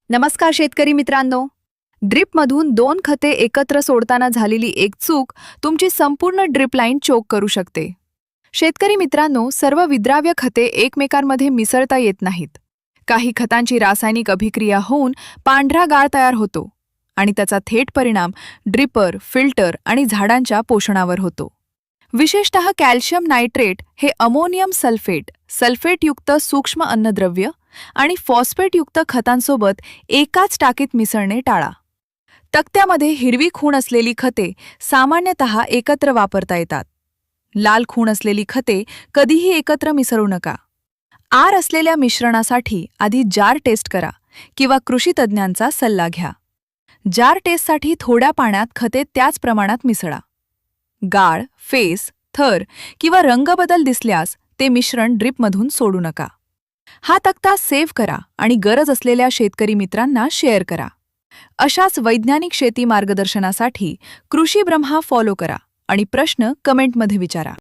नमस्कार शेतकरी मित्रांनो. ड्रिपमधून 2 खते एकत्र सोडताना झालेली एक चूक तुमची संपूर्ण ड्रिप लाईन चोक करू शकते. शेतकरी मित्रांनो, सर्व विद्राव्य खते एकमेकांमध्ये मिसळता येत नाहीत. काही खतांची रासायनिक अभिक्रिया होऊन पांढरा गाळ तयार होतो आणि त्याचा थेट परिणाम ड्रिपर, फिल्टर आणि झाडांच्या पोषणावर होतो. विशेषतः कॅल्शियम नायट्रेट हे अमोनियम सल्फेट, सल्फेटयुक्त सूक्ष्म अन्नद्रव्य आणि फॉस्फेटयुक्त खतांसोबत एकाच टाकीत मिसळणे टाळा. तक्त्यामध्ये हिरवी खूण असलेली खते सामान्यतः एकत्र वापरता येतात. लाल खूण असलेली खते कधीही एकत्र मिसळू नका. आर असलेल्या मिश्रणासाठी आधी जार टेस्ट करा किंवा कृषी तज्ज्ञांचा सल्ला घ्या. जार टेस्टसाठी थोड्या पाण्यात खते त्याच प्रमाणात मिसळा. गाळ, फेस, थर किंवा रंगबदल दिसल्यास ते मिश्रण ड्रिपमधून सोडू नका. हा तक्ता सेव्ह करा आणि गरज असलेल्या शेतकरी मित्रांना शेअर करा. अशाच वैज्ञानिक शेती मार्गदर्शनासाठी कृषी ब्रह्मा फॉलो करा आणि प्रश्न कमेंटमध्ये विचारा.